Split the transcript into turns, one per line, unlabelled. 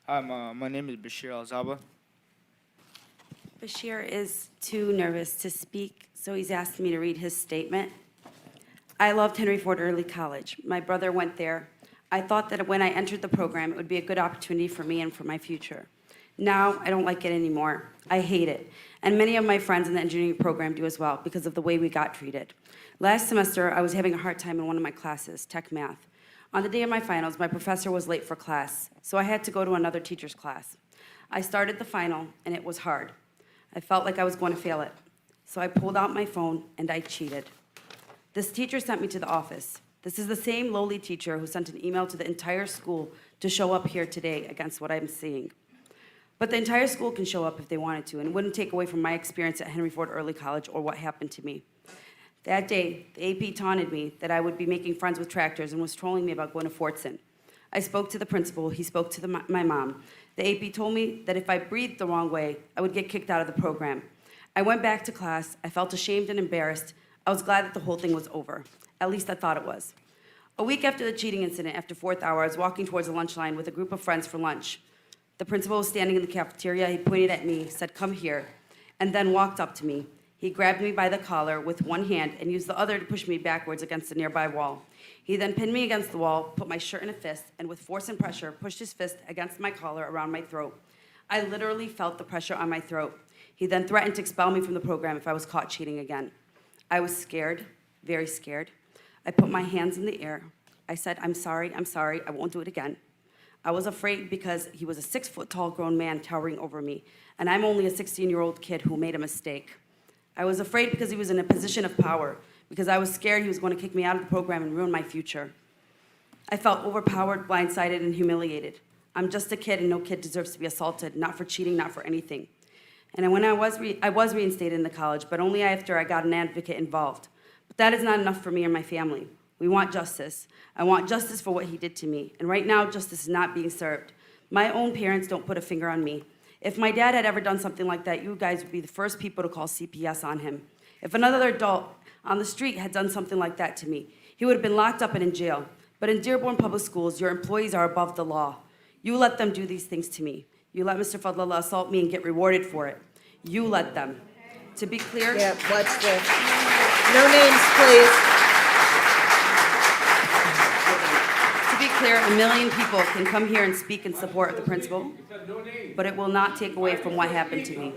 My name is Bashir Alzaba.
Bashir is too nervous to speak, so he's asked me to read his statement. I loved Henry Ford Early College. My brother went there. I thought that when I entered the program, it would be a good opportunity for me and for my future. Now, I don't like it anymore. I hate it. And many of my friends in the engineering program do as well because of the way we got treated. Last semester, I was having a hard time in one of my classes, tech math. On the day of my finals, my professor was late for class, so I had to go to another teacher's class. I started the final, and it was hard. I felt like I was going to fail it. So I pulled out my phone, and I cheated. This teacher sent me to the office. This is the same lowly teacher who sent an email to the entire school to show up here today against what I'm seeing. But the entire school can show up if they wanted to, and it wouldn't take away from my experience at Henry Ford Early College or what happened to me. That day, the AP taunted me that I would be making friends with tractors and was trolling me about going to Fortson. I spoke to the principal, he spoke to my mom. The AP told me that if I breathed the wrong way, I would get kicked out of the program. I went back to class, I felt ashamed and embarrassed. I was glad that the whole thing was over. At least I thought it was. A week after the cheating incident, after fourth hour, I was walking towards the lunch line with a group of friends for lunch. The principal was standing in the cafeteria, he pointed at me, said, "Come here," and then walked up to me. He grabbed me by the collar with one hand and used the other to push me backwards against a nearby wall. He then pinned me against the wall, put my shirt in a fist, and with force and pressure, pushed his fist against my collar around my throat. I literally felt the pressure on my throat. He then threatened to expel me from the program if I was caught cheating again. I was scared, very scared. I put my hands in the air. I said, I'm sorry, I won't do it again. I was afraid because he was a 6-foot-tall grown man towering over me, and I'm only a 16-year-old kid who made a mistake. I was afraid because he was in a position of power, because I was scared he was going to kick me out of the program and ruin my future. I felt overpowered, blindsided, and humiliated. I'm just a kid, and no kid deserves to be assaulted, not for cheating, not for anything. And when I was reinstated in the college, but only after I got an advocate involved. But that is not enough for me or my family. We want justice. I want justice for what he did to me. And right now, justice is not being served. My own parents don't put a finger on me. If my dad had ever done something like that, you guys would be the first people to call CPS on him. If another adult on the street had done something like that to me, he would have been locked up and in jail. But in Dearborn Public Schools, your employees are above the law. You let them do these things to me. You let Mr. Fadlallah assault me and get rewarded for it. You let them. To be clear...
Yeah, watch this. No names, please.
To be clear, 1 million people can come here and speak in support of the principal, but it will not take away from what happened to me.